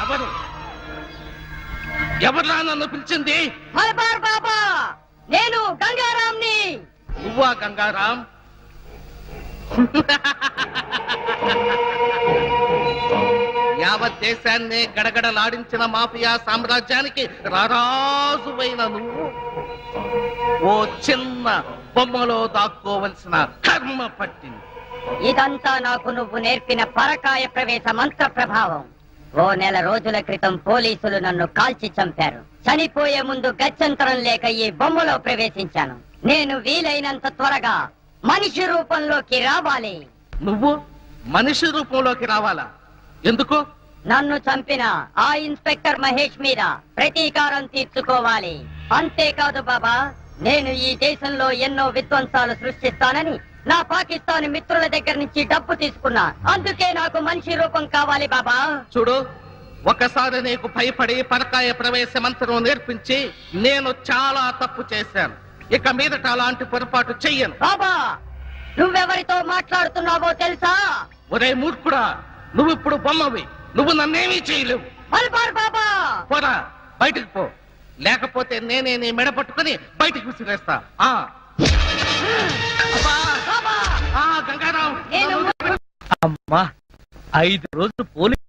ఎవరు ఎవరా నన్ను పిలిచింది? మలబార్ బాబా, నేను గంగారాంని. నువ్వా గంగారాం? యావత్ దేశాన్ని గడగడలాడించిన మాఫియా సామ్రాజ్యానికి రారాజువైన నువ్వు ఓ చిన్న బొమ్మలో దాక్కోవలసిన కర్మ పట్టింది. ఇదంతా నాకు నువ్వు నేర్పిన పరకాయ ప్రవేశ మంత్ర ప్రభావం. ఓ నెల రోజుల క్రితం పోలీసులు నన్ను కాల్చి చంపారు. చనిపోయే ముందు గత్యంతరం లేక ఈ బొమ్మలో ప్రవేశించాను. నేను వీలైనంత త్వరగా మనిషి రూపంలోకి రావాలి. నువ్వు మనిషి రూపంలోకి రావాలా? ఎందుకు? నన్ను చంపిన ఆ ఇన్స్పెక్టర్ మహేష్ మీద ప్రతీకారం తీర్చుకోవాలి. అంతేకాదు బాబా, నేను ఈ దేశంలో ఎన్నో విధ్వంసాలు సృష్టిస్తానని నా పాకిస్తాన్ మిత్రుల దగ్గర నుంచి డబ్బు తీసుకున్నా. అందుకే నాకు మనిషి రూపం కావాలి బాబా. చూడు, ఒకసారి నీకు భయపడి పరకాయ ప్రవేశ మంత్రం నేర్పించి నేను చాలా తప్పు చేశాను. ఇక మీదట అలాంటి పొరపాటు చెయ్యను. బాబా, నువ్వెవరితో మాట్లాడుతున్నావో తెలుసా? ఒరే మూర్ఖుడా, నువ్వు ఇప్పుడు బొమ్మవి. నువ్వు నన్నేమీ చేయలేవు. మల్బార్ బాబా, పోరా, బయటికి పో. లేకపోతే నేనే నీ మెడ పట్టుకుని బయటికి విసిరేస్తా. గంగారాం, అమ్మా 5 రోజులు పోలీసు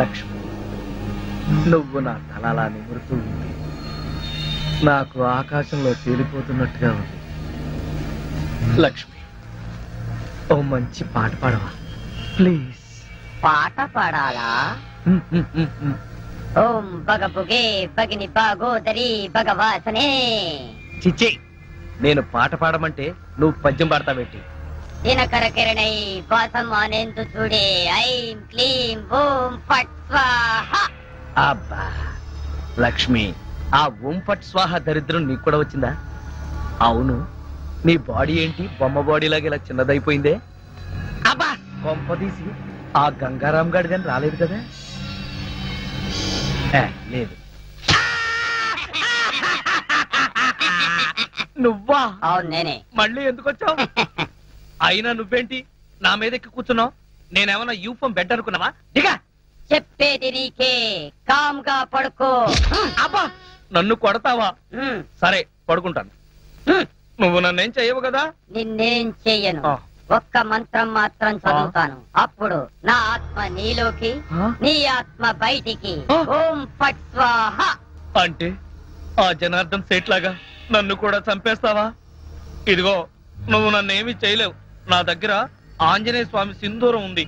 లక్ష్మి, నువ్వు నా తలలా నిమురుతూ ఉంది. నాకు ఆకాశంలో తేలిపోతున్నట్టుగా ఉంది. లక్ష్మి, ఓ మంచి పాట పాడవా ప్లీజ్? పాట పాడాలా? ఓం బగబుగే బగిని బాగోదరి భగవాసనే. చిచ్చి, నేను పాట పాడమంటే నువ్వు పద్యం పాడతావేంటి? దినకర కిరణై వాసమానేందు చూడే ఐం క్లీం ఓం ఫట్ స్వాహ. అబ్బా లక్ష్మి, ఆ ఓం ఫట్ స్వాహ దరిద్రం నీకు కూడా వచ్చిందా? అవును, నీ బాడీ ఏంటి బొమ్మ బాడీలాగా ఇలా చిన్నదైపోయిందే? అబ్బా, కొంపదీసి ఆ గంగారాం గాడి కానీ రాలేదు కదా? లేదు. నువ్వా? అవును నేనే. మళ్ళీ ఎందుకు వచ్చావు? అయినా నువ్వేంటి నా మీద ఎక్కి కూర్చున్నావు? నేనేమన్నా యూఫం బెడ్ అనుకున్నావా? దిగా. చెప్పేది నీకే, కామ్గా పడుకో. అబ్బా, నన్ను కొడతావా? సరే, పడుకుంటాను. నువ్వు నన్నేం చెయ్యవు కదా? నిన్నేం చెయ్యను. ఒక్క మంత్రం మాత్రం చదువుతాను. అప్పుడు నా ఆత్మ నీలోకి, నీ ఆత్మ బయటికి. ఓం ఫట్ స్వాహ. అంటే ఆ జనార్దన్ సేట్ లాగా నన్ను కూడా చంపేస్తావా? ఇదిగో, నువ్వు నన్నేమి చేయలేవు. నా దగ్గర ఆంజనేయ స్వామి సింధూరం ఉంది.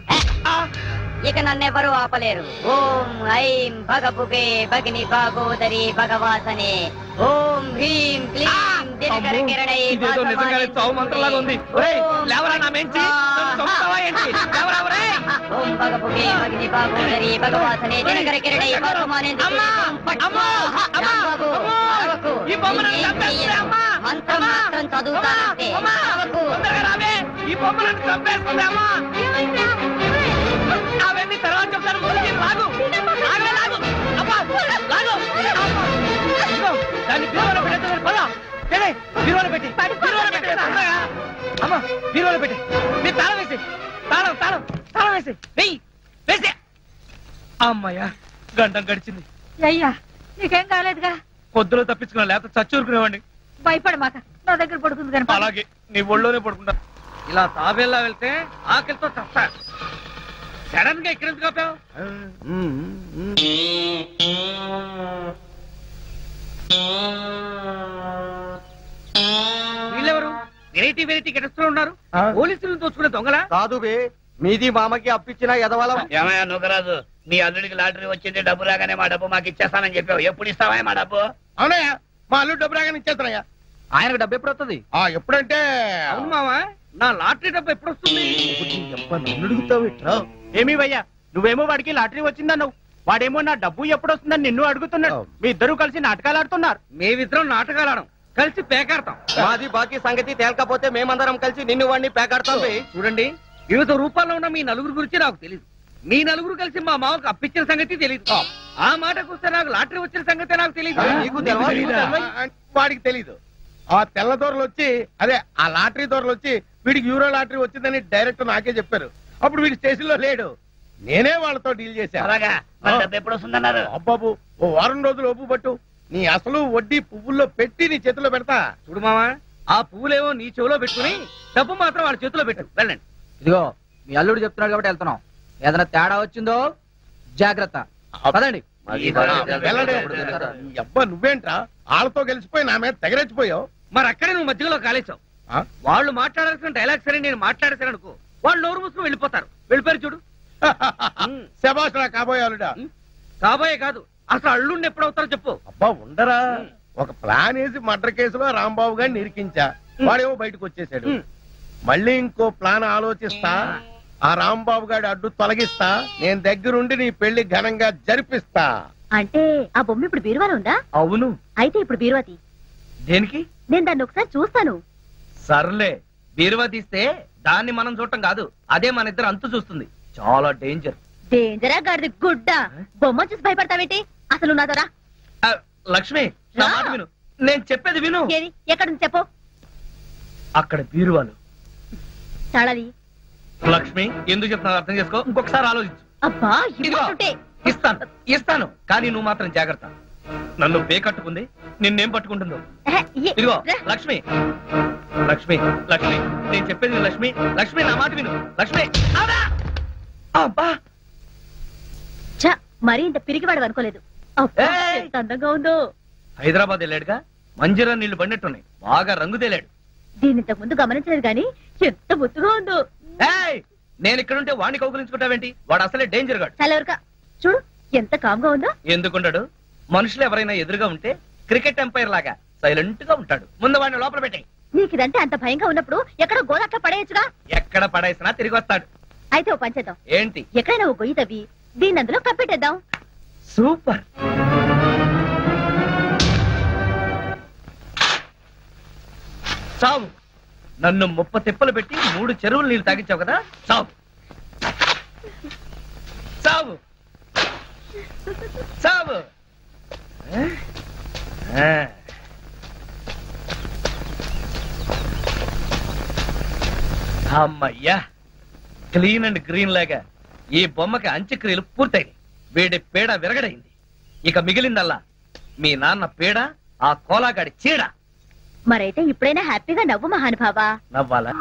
ఇక నన్నెవరూ ఆపలేరు. ఓం ఐం భగబుగే భగిని భాగోదరి భగవాసనే. ఓం హ్రీం క్లీం దినకర కిరణై. ఇదేదో నిజంగానే చావు మంత్రంలాగా ఉంది. లేవరా నా మెంచి, ఓం భగబుగే భగిని భాగోదరి భగవాసనే దినకర కిరణై వాసమానేందు. మంత్రం మాత్రం చదువుతానంటే ఈ బొమ్మలను చంపేస్తుందామా? అవన్నీ తర్వాత చెప్తాను. లాగు లాగు. అబ్బా, లాగు. దాన్ని బీరువాలో పెట్టేస్తాను. పద, బీరువాలో పెట్టి అమ్మా, బీరువాలో పెట్టి మీరు తాళం వేసి, తాళం వేసి వెయ్యి వేసే. అమ్మాయ్యా, గంటం గడిచింది. అయ్యా, నీకేం కాలేదుగా? పొద్దులో తప్పించుకున్నా లేకపోతే చచ్చూరుకునేవాడిని. భయపడ మాక, నా దగ్గర పడుకుంది కానీ. అలాగే నీ ఒళ్ళోనే పడుకుంటా. ఇలా తాబేలా వెళ్తే ఆకలితో చస్తా. సడన్ గా ఇక్కడ ఎందుకు ఆపావు? వీళ్ళెవరు? వెరైటీ వెరైటీ గెటస్తూ ఉన్నారు. పోలీసులు దోచుకునే దొంగలా? కాదు బే, మీది మామకి అప్పిచ్చిన ఎదవలం. ఏమయ్యా నూకరాజు, మీ అల్లుడికి లాటరీ వచ్చింది, డబ్బు రాగానే మా డబ్బు మాకు ఇచ్చేస్తానని చెప్పావు. ఎప్పుడు ఇస్తావా మా డబ్బు? అవునయ్యా, మా అల్లుడు డబ్బు రాగానే ఇచ్చేస్తానయ్యా. ఆయనకు డబ్బు ఎప్పుడు వస్తుంది? ఎప్పుడంటే అవును మావా, నా లాటరీ డబ్బు ఎప్పుడు వస్తుంది? నన్ను అడుగుతావు? ఏమి భయ్యా, నువ్వేమో వాడికి లాటరీ వచ్చిందన్నావు, వాడేమో నా డబ్బు ఎప్పుడు వస్తుందని నిన్ను అడుగుతున్నాడు. మీ ఇద్దరు కలిసి నాటకాలు ఆడుతున్నారు. మేమిద్దరం నాటకాలు ఆడం, కలిసి పేకాడతాం. మాది బాకీ సంగతి తేలకపోతే మేమందరం కలిసి నిన్ను వాడిని పేకాడతాం బే. చూడండి, వివిధ రూపాల్లో ఉన్న మీ నలుగురు గురించి నాకు తెలియదు. మీ నలుగురు కలిసి మా మామకు అప్పించిన సంగతి తెలియదు. ఆ మాటకు వస్తే నాకు లాటరీ వచ్చిన సంగతి నాకు తెలియదు. నీకు తెలవదా? వాడికి తెలీదు. ఆ తెల్ల దొరలు వచ్చి, అదే ఆ లాటరీ దొరలు వచ్చి వీడికి యూరో లాటరీ వచ్చిందని డైరెక్ట్ నాకే చెప్పారు. అప్పుడు వీడి స్టేషన్ లో లేడు, నేనే వాళ్ళతో డీల్ చేశాను. అలాగా, మరి డబ్బు ఎప్పుడు వస్తుందన్నారు? అబ్బాబు, ఓ వారం రోజులు ఒప్పు పట్టు, నీ అసలు వడ్డీ పువ్వుల్లో పెట్టి నీ చేతిలో పెడతా. చూడు మావా, ఆ పువ్వులేమో నీ చెవిలో పెట్టుకుని డబ్బు మాత్రం వాళ్ళ చేతిలో పెట్టు. వెళ్ళండి. ఇదిగో మీ అల్లుడు చెప్తున్నాడు కాబట్టి వెళ్తున్నాం. ఏదైనా తేడా వచ్చిందో జాగ్రత్త. పదండి. వెళ్ళండి. ఈ అబ్బా నువ్వేంట్రా వాళ్ళతో గెలిచిపోయి నా మీద తెగరెచ్చిపోయావు. మరి అక్కడే నువ్వు మధ్యలో కాలేసావు. వాళ్ళు మాట్లాడాల్సిన డైలాగ్ సరే నేను మాట్లాడేసాను అనుకో, వాళ్ళు నోరు మూసుకుని వెళ్ళిపోతారు. వెళ్ళిపోయారు చూడు. శభాష్ రా కాబోయే అల్లుడా. కాబోయే కాదు, అసలు అల్లుడిని ఎప్పుడవుతారో చెప్పు. అబ్బా ఉండరా, ఒక ప్లాన్ వేసి మర్డర్ కేసులో రాంబాబు గారిని నిరికించా, వాడేమో బయటకు వచ్చేసాడు. మళ్ళీ ఇంకో ప్లాన్ ఆలోచిస్తా, ఆ రాంబాబు గారి అడ్డు తొలగిస్తా, నేను దగ్గరుండి నీ పెళ్లి ఘనంగా జరిపిస్తా. అంటే ఆ బొమ్మ ఇప్పుడు బీరువాలో ఉందా? అవును. అయితే ఇప్పుడు బీరువాతి, దేనికి? నేను దాన్ని ఒకసారి చూస్తాను. సర్లే, బీరువా తీస్తే దాన్ని మనం చూడటం కాదు, అదే మన ఇద్దరు అంతు చూస్తుంది. చాలా డేంజర్. డేంజరా గాడిది గుడ్డ, బొమ్మ చూసి భయపడతావేంటి? అసలు నాదరా. లక్ష్మి, నా మాట విను, నేను చెప్పేది విను. ఏది? ఎక్కడుంది చెప్పు. అక్కడ బీరువాలు. తాళది. లక్ష్మి, ఎందుకు చెప్తున్నా అర్థం చేసుకో, ఇంకొకసారి ఆలోచించు. అబ్బా ఇదిగో, ఇస్తాను ఇస్తాను, కానీ నువ్వు మాత్రం జాగ్రత్త. నన్ను కట్టుకుంది, నిన్నేం పట్టుకుంటుందో. ఇదిగో లక్ష్మి, లక్ష్మి, లక్ష్మి, నేను చెప్పేది విను. లక్ష్మి, లక్ష్మి, నా మాట విను. లక్ష్మి, అబ్బా, మరీ ఇంత పిరిగివాడు అనుకోలేదు. ఎంత అందంగా ఉందో. హైదరాబాద్ వెళ్ళాడుగా, మంజీరా నీళ్లు పడినట్టున్నాయి, బాగా రంగు తేలాడు. దీన్ని ఇంతకు ముందు గమనించలేదు గాని ఎంత ముద్దుగా ఉందో. నేను ఇక్కడుంటే వాడిని కౌగులించుకుంటావేంటి? వాడు అసలే డేంజర్ గాడు. చలవరక చూడు, ఎంత కామ్గా ఉందో. ఎందుకుంటాడు? మనుషులు ఎవరైనా ఎదురుగా ఉంటే క్రికెట్ ఎంపైర్ లాగా సైలెంట్ గా ఉంటాడు. ముందు వాడిని లోపల పెట్టాయి. నీకు ఇదంటే అంత భయంగా ఉన్నప్పుడు ఎక్కడ గోదాట్లో పడేయచ్చుగా. ఎక్కడ పడేసినా తిరిగి వస్తాడు. అయితే ఓ పని చేద్దాం. ఏంటి? ఎక్కడైనా ఓ గొయ్యి తవ్వి దీన్ని అందులో కప్పెట్టేద్దాం. సూపర్. చావు. నన్ను 30 తిప్పలు పెట్టి 3 చెరువులు నీళ్ళు తాగించావు కదా, చావు చావు చావు. అమ్మయ్యా, క్లీన్ అండ్ గ్రీన్ లాగా ఈ బొమ్మకి అంత్యక్రియలు పూర్తయింది. వీడి పేడ విరగడైంది. ఇక మిగిలిందల్లా మీ నాన్న పేడ, ఆ కోలాగాడి చీడ. మరైతే ఇప్పుడైనా హ్యాపీగా నవ్వు మహానుభావా. నవ్వాలా?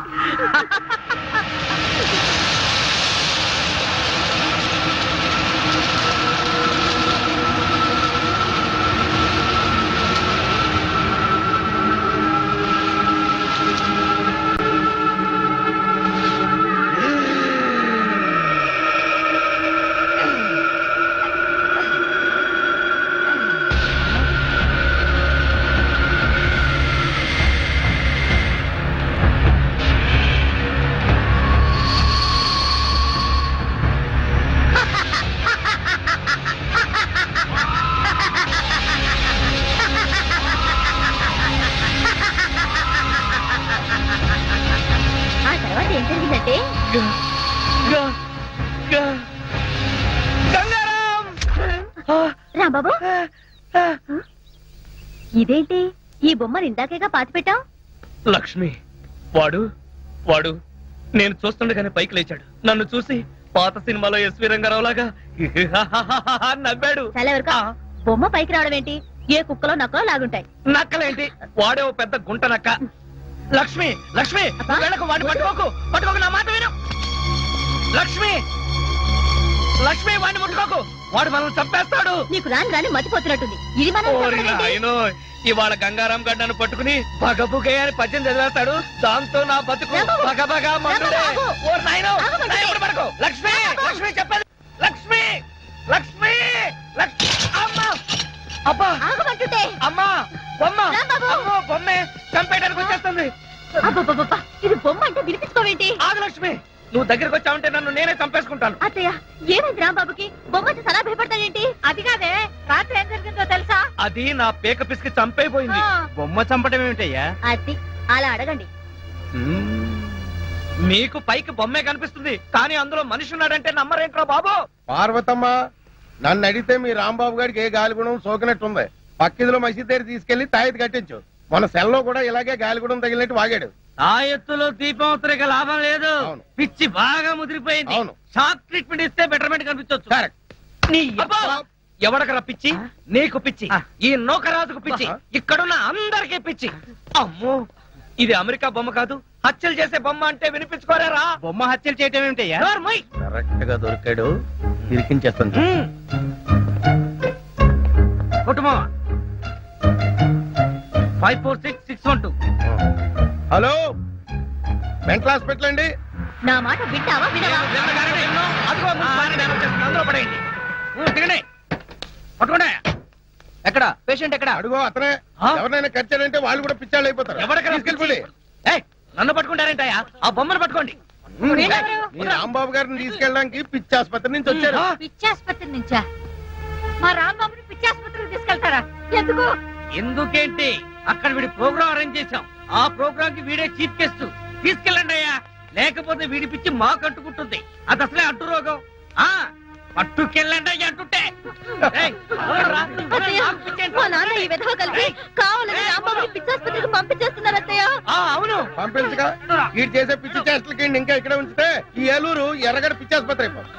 రాంబాబు, ఇదేంటి ఈ బొమ్మను ఇందాకేగా పాతి పెట్టావు? లక్ష్మి, వాడు వాడు నేను చూస్తుండగానే పైకి లేచాడు. నన్ను చూసి పాత సినిమాలో ఎస్వి రంగారావు లాగా నవ్వాడు. బొమ్మ పైకి రావడం ఏంటి? ఏ కుక్కలో నక్కలో లాగుంటాయి. నక్కలేంటి? వాడే ఓ పెద్ద గుంట నక్క. లక్ష్మి లక్ష్మి వెళ్ళకు, వాడిని పట్టుకోకు నా మాట విను. లక్ష్మి లక్ష్మి వాడిని ముట్టుకోకు, వాడు మనల్ని చంపేస్తాడు. నీకు రాని మతిపోతున్నట్టుంది. ఇది మనం ఇవాళ గంగారాం గడ్డ నన్ను పట్టుకుని బగబుగే అని పద్యం చదివేస్తాడు. దాంతో నా బతుకు బగబగా మండుడే. ఓ నాయనో, పడుకో. లక్ష్మి లక్ష్మి చెప్పేది. లక్ష్మి లక్ష్మి లక్ష్మి అమ్మా అబ్బా అమ్మా బొమ్మ బొమ్మే చంపేయడానికి వచ్చేస్తుంది. ఇది బొమ్మ అంటే వినిపించుకోవేంటి? ఆగు లక్ష్మి, నువ్వు దగ్గరకు వచ్చావంటే నన్ను నేనే చంపేసుకుంటాను. అత్తయ్య ఏమైంది రాంబాబుకి? బొమ్మ సలా భయపడతాడేంటి? అది కాదే, రాత్రి ఏం జరిగిందో తెలుసా? అది నా పేక పిసికి చంపైపోయింది. బొమ్మ చంపడం ఏమిటయ్యా? అది అలా అడగండి. మీకు పైకి బొమ్మే కనిపిస్తుంది, కానీ అందులో మనిషి ఉన్నాడంటే నమ్మరేంట్రా బాబు? పార్వతమ్మ, నన్ను అడిగితే మీ రాంబాబు గారికి ఏ గాలిగుణం సోకినట్టుంది. పక్కిదిలో మసీద్ దగ్గర తీసుకెళ్లి తాయెత్తు కట్టించు. మన సెల్లో కూడా ఇలాగే గాలిగుణం తగిలినట్టు వాగాడు. ఆ ఎత్తులో దీపం లాభం లేదు. పిచ్చి బాగా ముదిరిపోయింది. షాక్ ట్రీట్మెంట్ ఇస్తే బెటర్మెంట్ కనిపించవచ్చు. ఎవడకరా పిచ్చి? నీకు పిచ్చి, ఈ నౌకరాజుకు పిచ్చి, ఇక్కడున్న అందరికీ పిచ్చి. అమ్మో, ఇది అమెరికా బొమ్మ కాదు, హత్యలు చేసే బొమ్మ అంటే వినిపించుకోరారా? బొమ్మ హత్యలు చేయటం ఏమిటయ్యా? కరెక్ట్ గా దొరికాడు, ఇరికించేస్తాను. కుటుంబం 546612. హలో, మెంటల్ హాస్పిటల్ అండి. నా మాట వింటావా వినవా? అందులో పడేయండి. పట్టుకోండి. ఎక్కడ పేషెంట్? ఎక్కడ? అడుగో అతనే. ఎవరినైనా ఖర్చాడంటే వాళ్ళు కూడా పిచ్చాళ్ళు అయిపోతారు. ఎవరికెళ్ళి నన్ను పట్టుకుంటారేంటయ్యా? ఆ బొమ్మను పట్టుకోండి. మీ రాంబాబు గారిని తీసుకెళ్ళడానికి పిచ్చి ఆసుపత్రి నుంచి వచ్చారు. పిచ్చి ఆసుపత్రి నుంచా? మా రాంబాబుని పిచ్చి ఆసుపత్రికి తీసుకెళ్తారా? ఎందుకు? ఎందుకేంటి, అక్కడ వీడి ప్రోగ్రామ్ అరేంజ్ చేశాం. ఆ ప్రోగ్రామ్ కి వీడే చీఫ్ గెస్ట్. తీసుకెళ్ళండి అయ్యా, లేకపోతే వీడి పిచ్చి మాకు అంటుకుంటుంది. అది అసలే అంటు రోగం. పట్టుకెళ్ళండి అయ్యా అంటుంటే. మా నాన్న ఈ విధవ కలిసి కావాలని రాంబాబుని పిచ్చి ఆసుపత్రికి పంపించేస్తున్నారు అత్తయ్య. అవును, పంపించగా వీడు చేసే పిచ్చి చేష్టలకి ఇంకా ఇక్కడ ఉంచితే ఈ ఏలూరు ఎర్రగడ పిచ్చి ఆసుపత్రి అయిపోతుంది.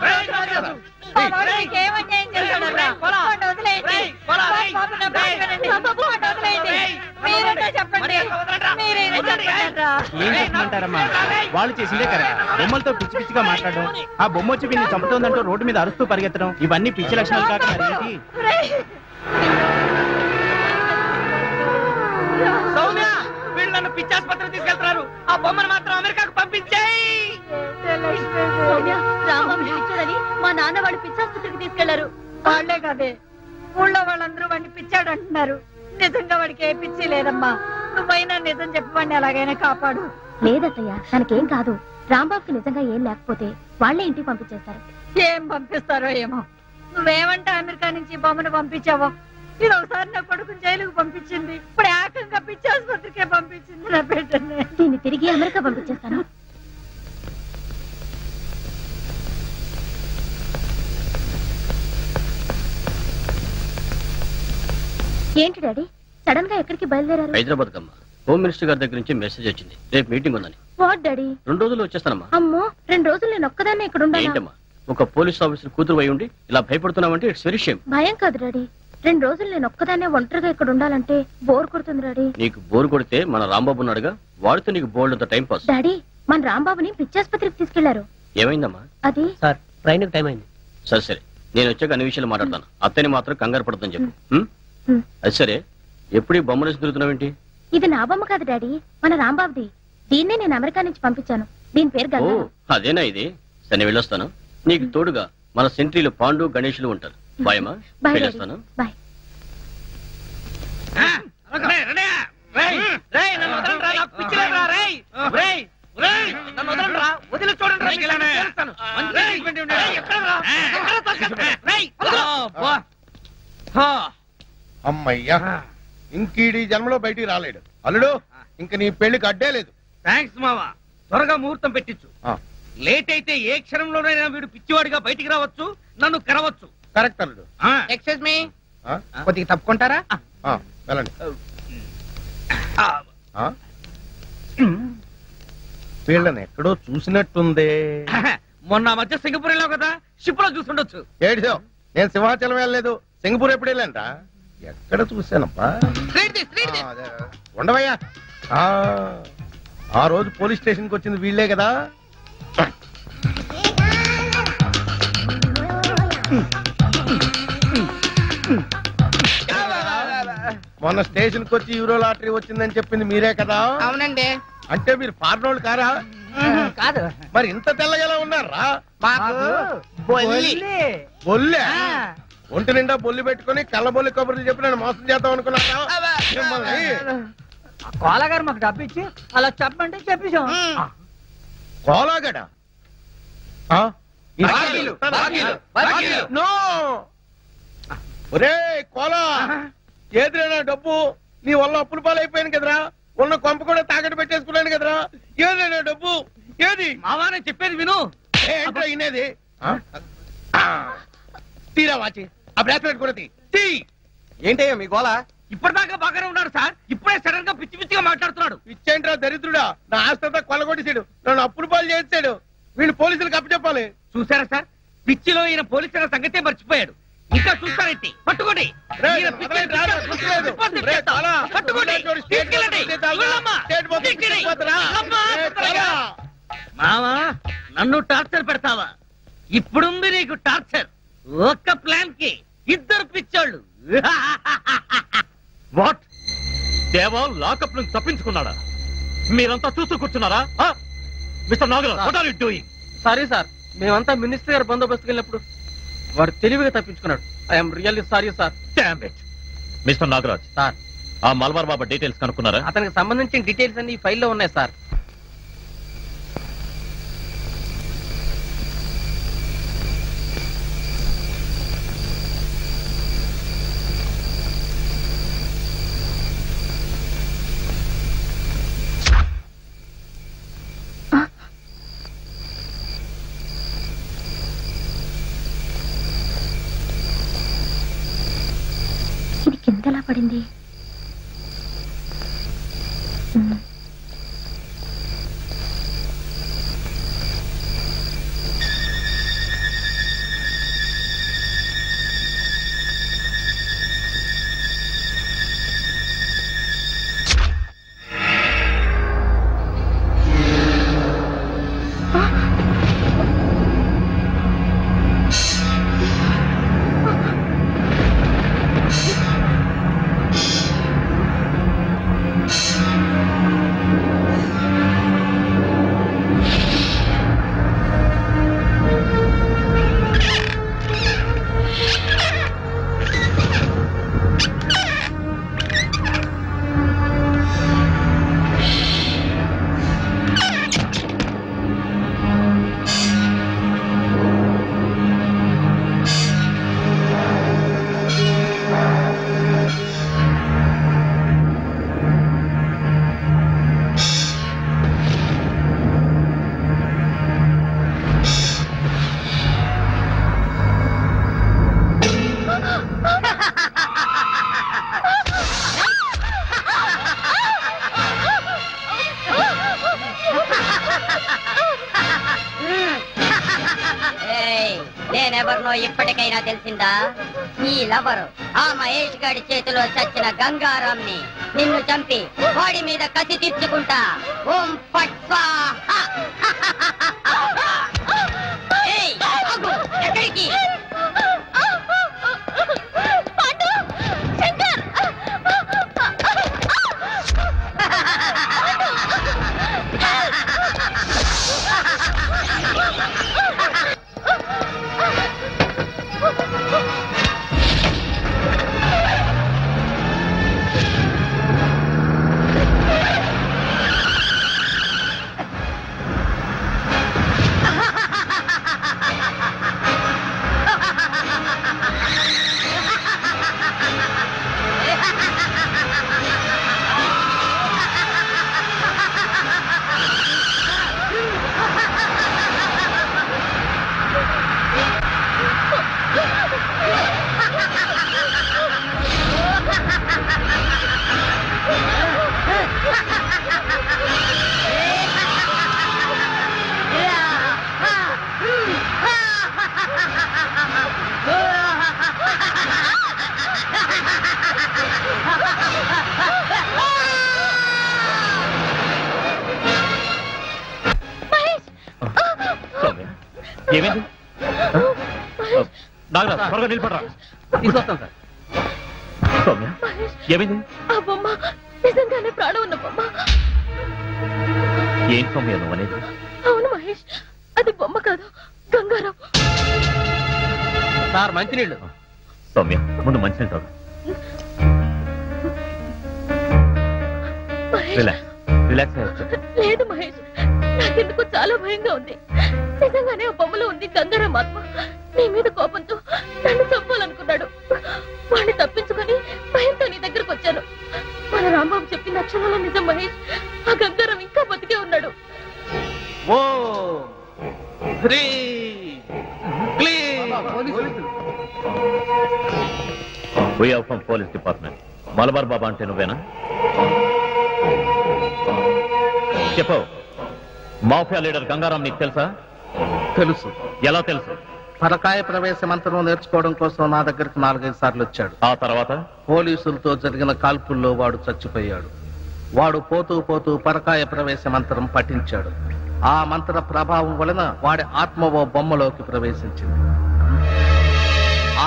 వాళ్ళు చేసిందే కరెక్ట్. బొమ్మలతో పిచ్చి పిచ్చిగా మాట్లాడడం, ఆ బొమ్మ వచ్చి వీడిని చంపుతోందంటూ రోడ్డు మీద అరుస్తూ పరిగెత్తడం, ఇవన్నీ పిచ్చి లక్షణాలు కాక మరేంటి? సౌమ్య, వీళ్ళు నన్ను పిచ్చి ఆసుపత్రికి తీసుకెళ్తున్నారు. ఆ బొమ్మను మాత్రం అమెరికాకు పంపించేయి. రాంబాబు పిచ్చాడని మా నాన్న వాడు పిచ్చి ఆసుపత్రికి తీసుకెళ్లారు. వాళ్లే కాదే, ఊళ్ళో వాళ్ళందరూ వాడిని పిచ్చాడు అంటున్నారు. నిజంగా వాడికి ఏ పిచ్చి లేదమ్మా. నువ్వైనా నిజం చెప్పి వాడిని ఎలాగైనా కాపాడు. లేదత్తయ్య, తనకేం కాదు. రాంబాబుకి నిజంగా ఏం లేకపోతే వాళ్లే ఇంటికి పంపించేస్తారు. ఏం పంపిస్తారో ఏమో. నువ్వేమంటే అమెరికా నుంచి బొమ్మను పంపించావో. ఇది ఒకసారి నా కొడుకు జైలుకు పంపించింది, ఇప్పుడు ఏకంగా పిచ్చి ఆసుపత్రికే పంపించింది నా బిడ్డని. దీన్ని తిరిగి అమెరికా పంపించేస్తాను. ఏంటి డాడీ, సడన్ గా ఎక్కడికి బయలుదేరారు? హైదరాబాద్ కమ్మా, హోమ్ మినిస్టర్ గారి దగ్గర నుంచి మెసేజ్ వచ్చింది, రేపు మీటింగ్ ఉందని. What daddy? 2 రోజుల్లో వచ్చేస్తానమ్మా. అమ్మో, 2 రోజులు నేను ఒక్కదాన్నే ఇక్కడ ఉండాలా? ఏంటమ్మా, ఒక పోలీస్ ఆఫీసర్ కూతురు అయి ఉండి ఇలా భయపడుతున్నావంటే ఇట్స్ వెరీ షేమ్. భయం కాదు డాడీ, 2 రోజులు నేను ఒక్కదాన్నే ఒంటరిగా ఇక్కడ ఉండాలంటే బోర్ కొడుతుంది డాడీ. నీకు బోర్ కొడితే మన రాంబాబు ఉన్నాడుగా, వాడితో నీకు బోల్డ్ అంత టైం పాస్. డాడీ, మన రాంబాబుని పిచ్చాసుపత్రికి తీసుకెళ్లారు. ఏమైందమ్మా? అది సార్, ట్రైన్ టైం అయింది. సరే సరే, నేను వచ్చాక అన్ని విషయాలు మాట్లాడతాను. అత్తని మాత్రం కంగారు పడతాను చెప్పు. అది సరే, ఎప్పుడు ఈ బొమ్మలు తిరుగుతున్నావేంటి? ఇది నా బొమ్మ కాదు డాడీ, మన రాంబాబుది. దీన్నే నేను అమెరికా నుంచి పంపించాను. దీని పేరు గంగా. అదేనా ఇది? సరే, వెళ్ళొస్తాను. నీకు తోడుగా మన సెంట్రీలు పాండు గణేషులు ఉంటారు. బాయమ్మా, వెళ్ళొస్తాను. బాయ్. అమ్మయ్యా, ఇంకీడి జన్మలో బయటికి రాలేడు. అల్లుడు, ఇంక నీ పెళ్లికి అడ్డే లేదు. థ్యాంక్స్ మావా, త్వరగా ముహూర్తం పెట్టించు. లేట్ అయితే ఏ క్షణంలోనైనా వీడు పిచ్చివాడిగా బయటికి రావచ్చు, నన్ను కరవచ్చు. కరెక్ట్ అల్లుడు. ఎక్స్క్యూజ్ మీ, కొద్దిగా తప్పుకుంటారా? వెళ్ళండి. వీళ్ళని ఎక్కడో చూసినట్టుందే. మొన్న మధ్య సింగపూర్ వెళ్ళావు కదా, షిప్ లో చూసుండొచ్చు. ఏడిసో, నేను సింహాచలం వెళ్ళలేదు, సింగపూర్ ఎప్పుడు వెళ్ళానరా? ఎక్కడ చూశానప్పా? అదే. ఉండవయ్యా. ఆ రోజు పోలీస్ స్టేషన్ కి వచ్చింది వీళ్ళే కదా. మొన్న స్టేషన్ కి వచ్చి యూరో లాటరీ వచ్చిందని చెప్పింది మీరే కదా? అవునండి. అంటే మీరు ఫారినోళ్ళు కారా? కాదు. మరి ఇంత తెల్లగలా ఉన్నారా? బొల్లే ఒంటి నిండా బొల్లి పెట్టుకుని కళ్ళబొల్లి కబుర్లు చెప్పి నేను మోసం చేద్దాం అనుకున్నాను. కోలాగారు మాకు డబ్బు ఇచ్చి అలా చెప్పంటే చెప్పేశాం. కోలాగడా? ఒరే కోలా, ఏదిరా డబ్బు? నీ వల్ల అప్పుల పాలైపోయాను కదరా. ఉన్న కొంప కూడా తాకట్టు పెట్టేసుకున్నాను కదరా. ఏదైనా డబ్బు ఏది? మావానే చెప్పేది విను. ఏంటో ఇనేది? తీరా వాచి ఆ బ్రాస్లెట్ కూడా తీ. ఏంటయ్యా మీ గోళ? ఇప్పటిదాకా బాగానే ఉన్నాడు సార్, ఇప్పుడే సడన్ గా పిచ్చి పిచ్చిగా మాట్లాడుతున్నాడు. ఇచ్చేంట్రా దరిద్రుడా, నా ఆస్తంతా కొల్లగొట్టేశాడు, నన్ను అప్పుల పాలు చేసాడు. వీళ్ళు పోలీసులకు అప్పచెప్పాలి. చూసారా సార్, పిచ్చిలో ఈయన పోలీసుల సంగతే మర్చిపోయాడు. ఇంకా చూస్తారేంటి? పట్టుకోండి. మావా, నన్ను టార్చర్ పెడతావా? ఇప్పుడుంది నీకు టార్చర్. ఒక్క ప్లాన్ కి ఇద్దరు పిచ్చోళ్ళు. వాట్? దేవా లాకప్ నుంచి తప్పించుకున్నాడా? మీరంతా చూస్తూ కూర్చున్నారా? Mister Nagaraj, what are you doing? Sorry sir, మేమంతా మినిస్టర్ గారు బందోబస్తుకు వెళ్ళినప్పుడు వాడు తెలివిగా తప్పించుకున్నాడు. I'm really sorry sir. Damn it. Mister Nagaraj sir, ఆ మల్బార్ బాబా డీటెయిల్స్ కనుక్కున్నారా? అతనికి సంబంధించిన డీటెయిల్స్ అన్ని ఈ ఫైల్లో ఉన్నాయి సార్. ఇది కిందలా పడింది. నేనెవరినో ఇప్పటికైనా తెలిసిందా? ఈ లవరు ఆ మహేష్ గారి చేతిలో చచ్చిన గంగారాంని నిన్ను చంపి వాడి మీద కసి తీర్చుకుంటా. ఓం ఫట్ స్వాహా. ఏయ్, ఆగు, ఎక్కడికి? త్వరగా నిలబడరా. తీసుకొస్తాం సార్. సౌమ్య ఏమైంది? ఆ బొమ్మ నిజంగానే ప్రాణం ఉన్న బొమ్మ. ఏం సౌమ్య నువ్వు అనేది? అవును మహేష్, అది బొమ్మ కాదు, గంగారాం. సార్ మంచినీళ్ళు. సౌమ్య ముందు మంచినీళ్ళు తాగు. రిలాక్స్ అయ్యొచ్చు. లేదు మహేష్, నాకెందుకు చాలా భయంగా ఉంది. నిజంగానే ఆ బొమ్మలో ఉంది గంగారాం ఆత్మ. నీ మీద కోపంతో నన్ను చంపాలనుకున్నాడు. వాడిని తప్పించుకొని భయంతో నీ దగ్గరకు వచ్చాను. మన రాంబాబు చెప్పిన అక్షరాల నిజం మహేష్. ఆ గంగారాం ఇంకా బతికే ఉన్నాడు. Police department. మలబార్ బాబా అంటే నువ్వేనా? చెప్పు. మాఫియా లీడర్ గంగారాం నీకు తెలుసా? తెలుసు. ఎలా తెలుసు? పరకాయ ప్రవేశ మంత్రం నేర్చుకోవడం కోసం నా దగ్గరకు 4-5 సార్లు వచ్చాడు. ఆ తర్వాత పోలీసులతో జరిగిన కాల్పుల్లో వాడు చచ్చిపోయాడు. వాడు పోతూ పోతూ పరకాయ ప్రవేశ మంత్రం పఠించాడు. ఆ మంత్ర ప్రభావం వలన వాడి ఆత్మ ఓ బొమ్మలోకి ప్రవేశించింది.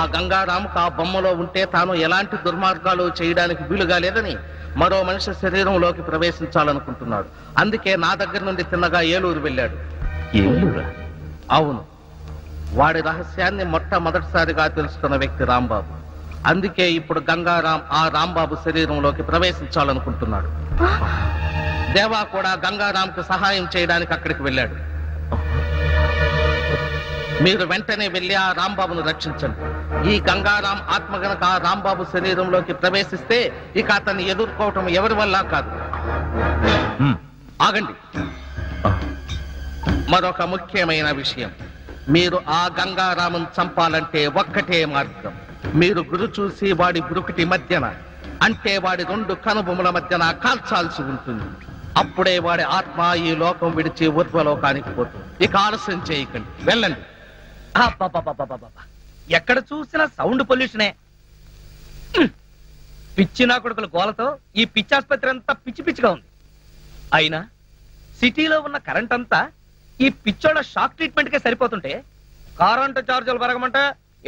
ఆ గంగారాంకు ఆ బొమ్మలో ఉంటే తాను ఎలాంటి దుర్మార్గాలు చేయడానికి వీలుగా లేదని మరో మనిషి శరీరంలోకి ప్రవేశించాలనుకుంటున్నాడు. అందుకే నా దగ్గర నుండి తిన్నగా ఏలూరు వెళ్ళాడు. అవును, వాడి రహస్యాన్ని మొట్టమొదటిసారిగా తెలుసుకున్న వ్యక్తి రాంబాబు. అందుకే ఇప్పుడు గంగారాం ఆ రాంబాబు శరీరంలోకి ప్రవేశించాలనుకుంటున్నాడు. దేవా కూడా గంగారాంకు సహాయం చేయడానికి అక్కడికి వెళ్ళాడు. మీరు వెంటనే వెళ్ళి ఆ రాంబాబును రక్షించండి. ఈ గంగారాం ఆత్మ గనక ఆ రాంబాబు శరీరంలోకి ప్రవేశిస్తే ఇక అతన్ని ఎదుర్కోవటం ఎవరి వల్ల కాదు. ఆగండి, మరొక ముఖ్యమైన విషయం. మీరు ఆ గంగారామును చంపాలంటే ఒక్కటే మార్గం. మీరు గురి చూసి వాడి గురుకుటి మధ్యన, అంటే వాడి 2 కనుబొమ్మల మధ్యన కాల్చాల్సి ఉంటుంది. అప్పుడే వాడి ఆత్మ ఈ లోకం విడిచి ఊర్ధ్వలోకానికి పోతుంది. ఇక ఆలస్యం చేయకండి, వెళ్ళండి. ఎక్కడ చూసినా సౌండ్ పొల్యూషనే. పిచ్చి నా కొడుకుల గోలతో ఈ పిచ్చాసుపత్రి అంతా పిచ్చి పిచ్చిగా ఉంది. అయినా సిటీలో ఉన్న కరెంట్ అంతా ఈ పిచ్చోళ్ళ షాక్ ట్రీట్మెంట్ కే సరిపోతుంటే కరెంటు చార్జీలు పెరగమంటే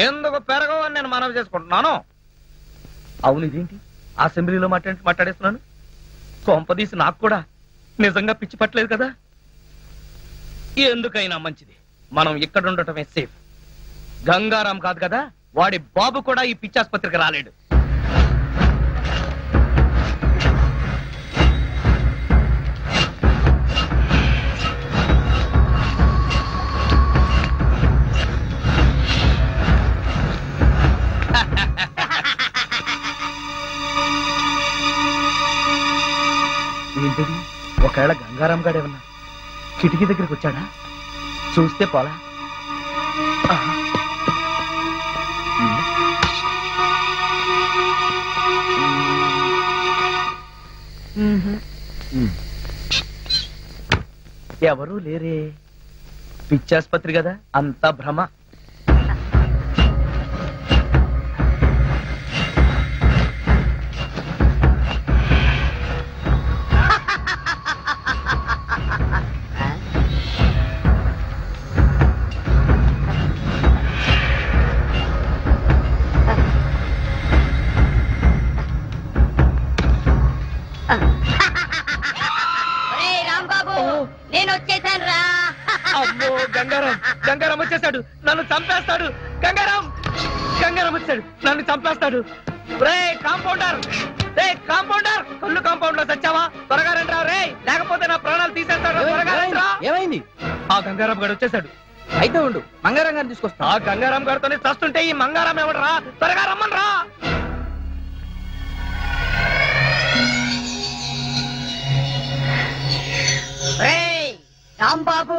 ఎందుకు పెరగవు అని నేను మనవి చేసుకుంటున్నాను. అవును, ఇదేంటి అసెంబ్లీలో మాట్లాడేస్తున్నాను? కొంపదీసి నాకు కూడా నిజంగా పిచ్చి పట్టలేదు కదా. ఎందుకైనా మంచిది మనం ఇక్కడ ఉండటమే సేఫ్. గంగారాం కాదు కదా, వాడి బాబు కూడా ఈ పిచ్చాసుపత్రికి రాలేడు. ఏంటది? ఒకవేళ గంగారాం గాడేమన్నా కిటికీ దగ్గరికి వచ్చాడా? చూస్తే పోలా. ఎవరూ లేరే. పిచ్చాసుపత్రి కదా, అంతా భ్రమ. నేను వచ్చేసాను రా. అమ్మో, గంగారాం వచ్చేసాడు, నన్ను చంపేస్తాడు. గంగారాం వచ్చాడు, నన్ను చంపేస్తాడు. రే కాంపౌండర్, కళ్ళు కాంపౌండ్ లో చచ్చావా? త్వరగా రండిరా రే, లేకపోతే నా ప్రాణాలు తీసేస్తాడు. త్వరగా రండిరా. ఏమైంది? ఆ గంగారాం గారు వచ్చేసాడు. అయితే ఉండు, మంగారాం గారిని తీసుకొస్తా. ఆ గంగారాం గారితోనే చస్తుంటే ఈ మంగారాం ఎవడరా? త్వరగా రమ్మన్రా. రాంబాబు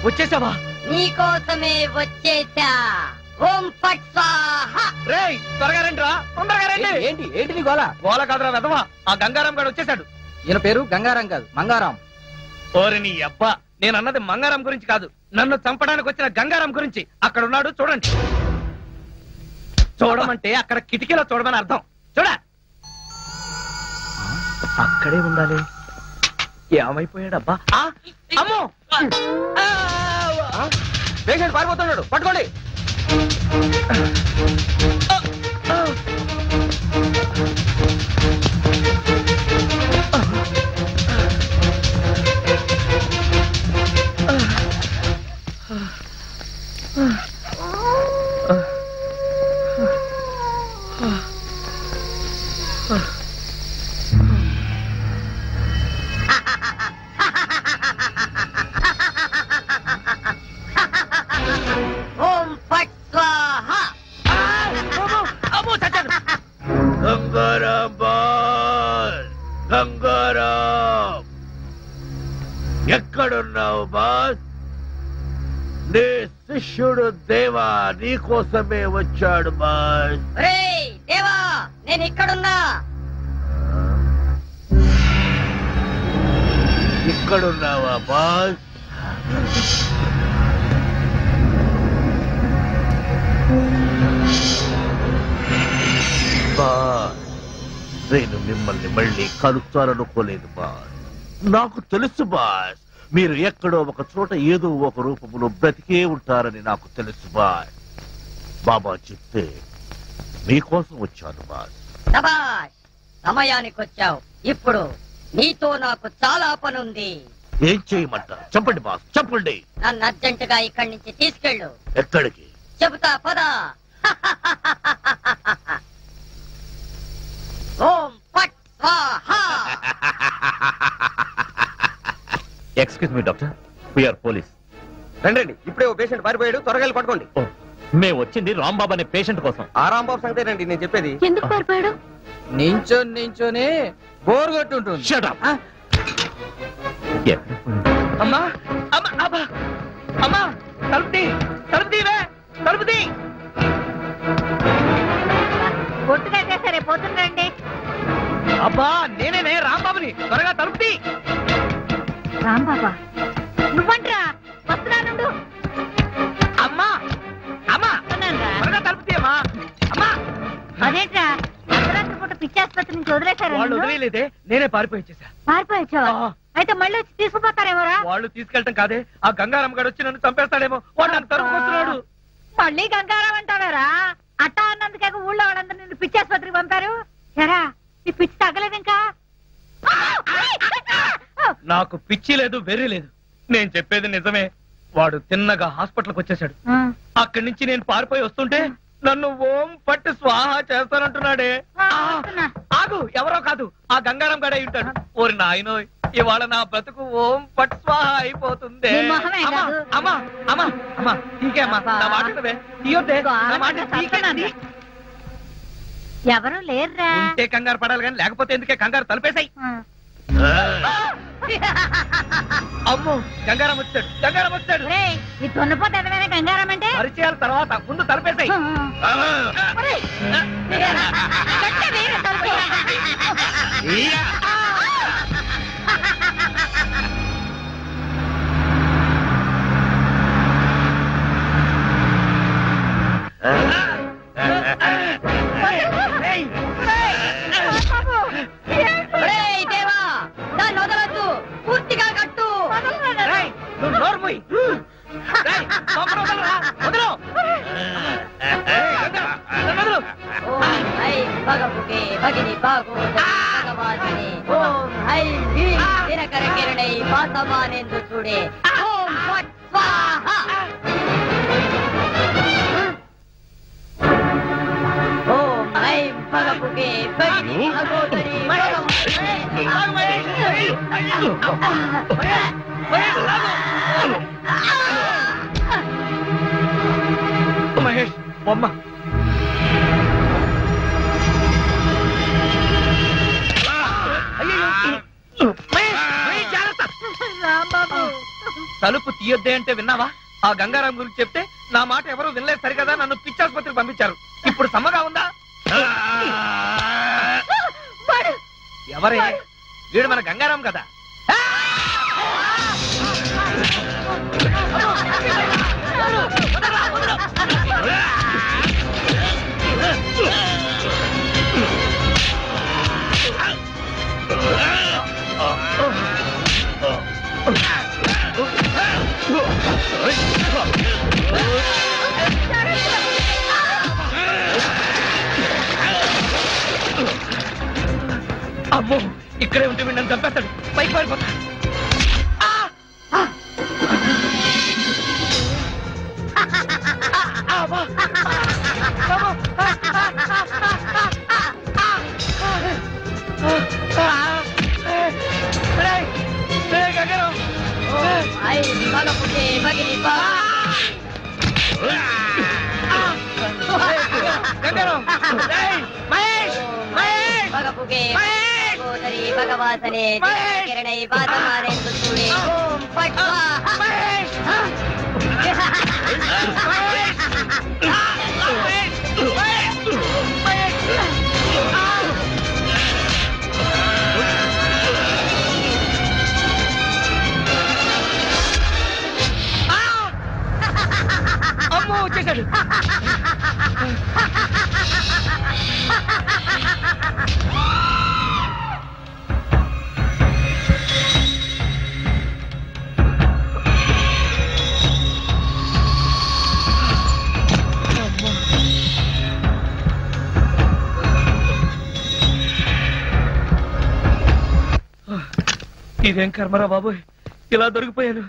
వచ్చేసావా? నీకోసమే వచ్చేసా. ఓం ఫట్ స్వాహా. రేయ్ త్వరగా రండిరా, తొందరగా రండి. ఏంటి నీ గోల? గోల కాదురా వెధవా, ఆ గంగారాం గారు వచ్చేసాడు. ఈయన పేరు గంగారాం కాదు, మంగారాం. ఓరి నీ అబ్బా, నేను అన్నది మంగారాం గురించి కాదు, నన్ను చంపడానికి వచ్చిన గంగారాం గురించి. అక్కడ ఉన్నాడు చూడండి. చూడమంటే అక్కడ కిటికీలో చూడమని అర్థం. చూడ, అక్కడే ఉండాలి. ఏమైపోయాడబ్బా? అమ్మో, పేషెంట్ పారిపోతున్నాడు, పట్టుకోండి. ఎక్కడున్నావు బాస్? నీ శిష్యుడు దేవా నీకోసమే వచ్చాడు బాస్. దేవా నేను ఇక్కడున్నా. ఇక్కడున్నావా బాస్? బాస్ నేను మిమ్మల్ని మళ్ళీ కలుస్తాననుకోలేదు బాస్. నాకు తెలుసు బాస్, మీరు ఎక్కడో ఒక చోట ఏదో ఒక రూపంలో బ్రతికే ఉంటారని నాకు తెలుసు బాస్. బాబా చెప్తే మీకోసం వచ్చాను బాస్. శభాష్, సమయానికి వచ్చావు. ఇప్పుడు నీతో నాకు చాలా పనుంది. ఏం చేయమంటారు? చెప్పండి బాస్, చెప్పండి. నన్ను అర్జెంటుగా ఇక్కడి నుంచి తీసుకెళ్ళు. ఎక్కడికి? చెబుతా పదా. ఓం పట్ స్వాహా. Excuse me doctor, we're police. రండి, ఇప్పుడే ఓ పేషెంట్ పారిపోయాడు, త్వరగా వెళ్ళి పట్టుకోండి. మేము వచ్చింది రాంబాబు అనే పేషెంట్ కోసం. ఆ రాంబాబు సంగతే రండి నేను చెప్పేది. ఎందుకు పారిపోయాడు? నించొని బోర్ కొట్టుంటుంది. Shut up. అమ్మా అమ్మా అబ్బా అమ్మా, తలుపుతీ తలుపుతీవే తలుపుతీ. పొట్టుగా సరే పోతుందండి. అబ్బా నేనే రాంబాబుని, త్వరగా తలుపుతీ. రాంబాబా నువ్వంట్రా, వస్తున్నానుండు. అమ్మా అమ్మా త్వరగా తలుపుతీ అమ్మా. అమ్మా అదేంట్రా అర్ధరాత్రి పూట పిచ్చాసుపత్రి నుంచి వదిలేశారు. వాళ్ళు వదిలేదే, నేనే పారిపోయి వచ్చేసా. పారిపోయొచ్చావా? అయితే మళ్ళీ వచ్చి తీసుకుపోతారేమోరా? వాళ్ళు తీసుకెళ్ళటం కాదే, ఆ గంగారాం గారు వచ్చి నన్ను చంపేస్తాడేమో. వాడు నన్ను తరుముకొస్తున్నాడు. మళ్ళీ గంగారాం అంటాడారా? అట్టా అన్నందుకే ఊళ్ళో వాళ్ళందరూ నిన్ను పిచ్చాసుపత్రికి పంపారు. ఎరా నీ పిచ్చి తగ్గలేదు ఇంకా? నాకు పిచ్చి లేదు, వెర్రి లేదు. నేను చెప్పేది నిజమే. వాడు తిన్నగా హాస్పిటల్కి వచ్చేసాడు. అక్కడి నుంచి నేను పారిపోయి వస్తుంటే నన్ను ఓం పట్టు స్వాహా చేస్తానంటున్నాడే. ఆగు, ఎవరో కాదు, ఆ గంగారాం గడే ఉంటాడు. ఓరి నాయనో, ఇవాళ నా బ్రతుకు ఓం పట్టు స్వాహా అయిపోతుంది. అమ్మా అమ్మా అమ్మా అమ్మా తీకే అమ్మా, నా మాట తీయొద్దే, నా మాట తీకే. ఎవరు లేరురా. ఉంటే కంగారు పడాలి కానీ లేకపోతే ఎందుకే కంగారు? తలుపేశాయి. అమ్మో గంగారాం వచ్చాడు, గంగారాం వచ్చాడు. ఈ తొన్నపోతే ఎదవైనా గంగారాం అంటే పరిచయాల తర్వాత ముందు తలుపేశాయి. దేవా దాన్ని వదలొద్దు, పూర్తిగా కట్టు. నువ్వు నోర్ముయ్. ఓం ఐం భగముకే భగిని భాగవతాని ఓం ఐం హ్రీం దినకర కిరణై వాసమానేందు చూడే ఓం ఫట్ స్వాహా. ఓం ఐం భగముకే భగిని భాగవతాని మహేష్ బొమ్మ. తలుపు తీయొద్దే అంటే విన్నావా? ఆ గంగారాం గురించి చెప్తే నా మాట ఎవరు వినలేదు సరికదా, నన్ను పిచ్చాసుపత్రికి పంపించారు. ఇప్పుడు సమ్మగా ఉందా? ఎవరే వీడు? మన గంగారాం కదా. అమ్మో ఇక్కడే ఉంటే వీడు నన్ను చంపేస్తాడు. పైకి పారిపోతా. భగవాసనే కిరణై బాధమానేందు చూడే ఓం ఫట్ అమ్మో వచ్చేసాడు. ఇదేం కర్మరా బాబోయ్, ఇలా దొరికిపోయాను.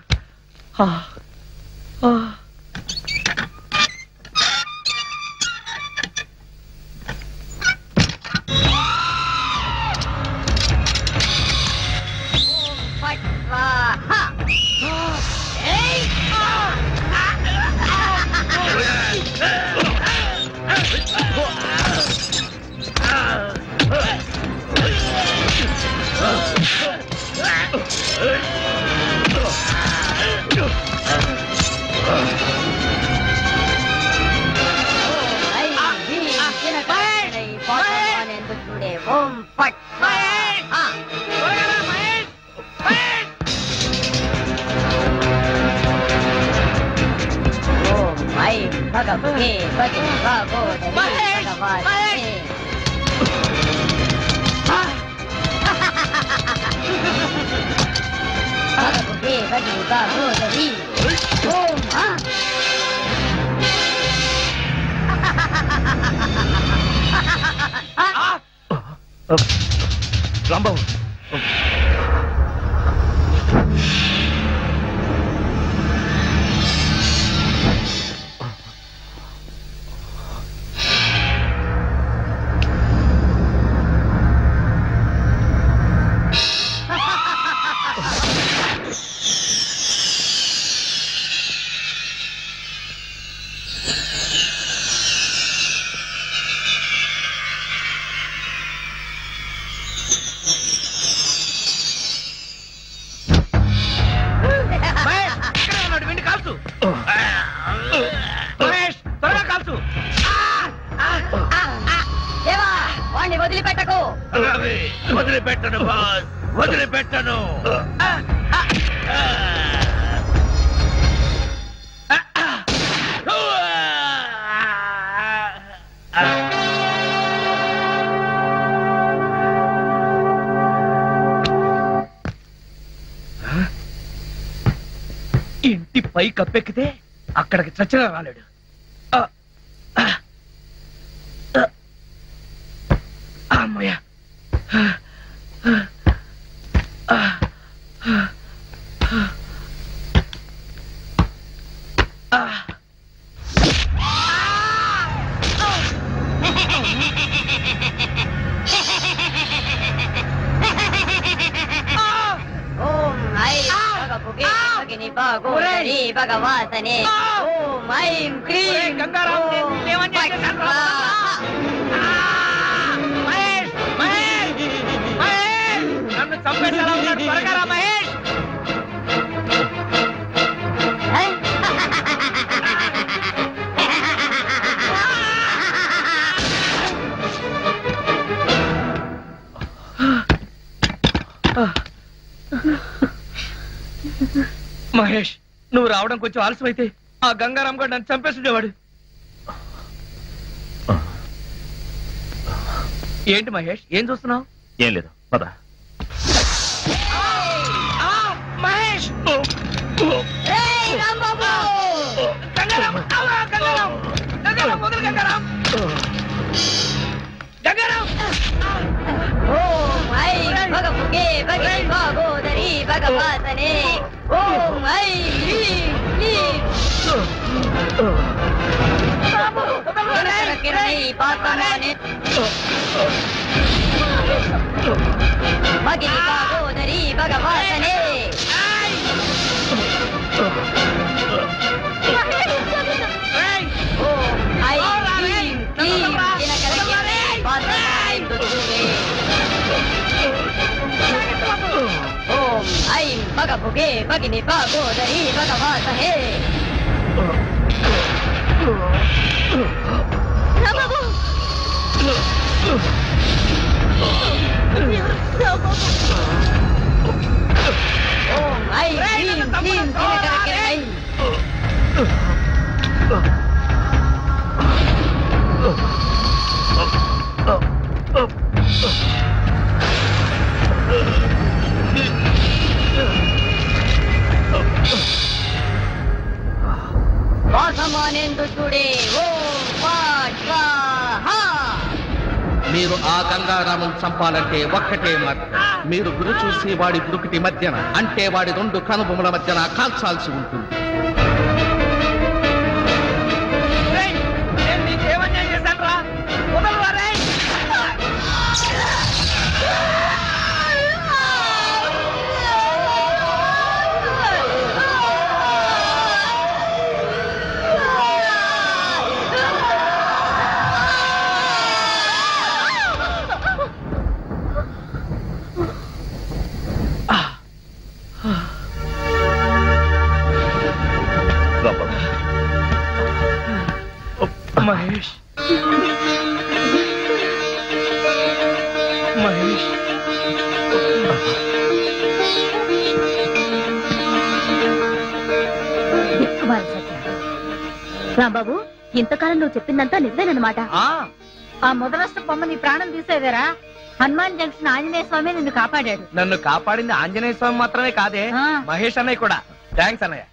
ఓం ఫట్ ఓం ఐ భగవతే భగిని భాగోదరి భగవాసనే భగవతే భగిని భాగోదరి ఓం రాంబాబు వాణ్ణి వదిలిపెట్టకు. వదిలిపెట్టను బాస్, వదిలిపెట్టను. ఇంటి పై కప్పెక్కితే అక్కడికి చచ్చినా రాలేడు. అమ్మయ్యా, ఓం ఐ భగవతే భగిని భాగోదరి భగవాసనే ఓం ఐం క్రీం గంగారాం నన్ను చంపేశారా ఉన్నాడు. త్వరగా రా మహేష్. మహేష్, నువ్వు రావడం కొంచెం ఆలస్యం అయితే ఆ గంగారాం గారు నన్ను చంపేస్తుండేవాడు. ఏంటి మహేష్, ఏం చూస్తున్నావు? ఏం లేదు, పద. మహేష్, రాంబాబు గంగారాం, గంగారాం, గంగారాం, వదిలు గంగారాం, గంగారాం. ఓం ఐ వాసనే ఓం ఐం హ్రీం క్లీం కిరణై పాతమానే భగిని భాగోదరి భగవాసనే ఓం ఐం హ్రీం క్లీం దినకర కిరణై పాతమానే ఓం ఐం భగభుగే భగిని భాగోదరి భగవాసనే రాంబాబు ఓం ఐం హ్రీం క్లీం దినకర కిరణై వాసమానేందుడే ఓం పాట్ స్వాహా మీరు ఆ గంగారామం చంపాలంటే ఒక్కటే మార్గం. మీరు గురి చూసి వాడి గురుకుటి మధ్యన అంటే వాడి రెండు కనుబొమ్మల మధ్యన కాల్చాల్సి ఉంటుంది. మహేష్ మహేష్ రాంబాబు ఇంతకాలం నువ్వు చెప్పిందంతా నిజమేనమాట. ఆ మొదలష్ట బొమ్మ నీ ప్రాణం తీసేదేరా? హనుమాన్ జంక్షన్ ఆంజనేయ స్వామి నిన్ను కాపాడాడు. నన్ను కాపాడింది ఆంజనేయ స్వామి మాత్రమే కాదే, మహేష్ అన్నయ్య కూడా. థ్యాంక్స్ అన్నయ్య.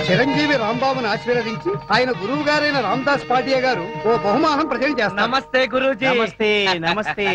చిరంజీవి రాంబాబును ఆశీర్వదించి ఆయన గురువు గారైన రామదాస్ పాటియా గారు ఓ బహుమానం ప్రజెంట్ చేస్తారు. నమస్తే గురూజీ. నమస్తే నమస్తే.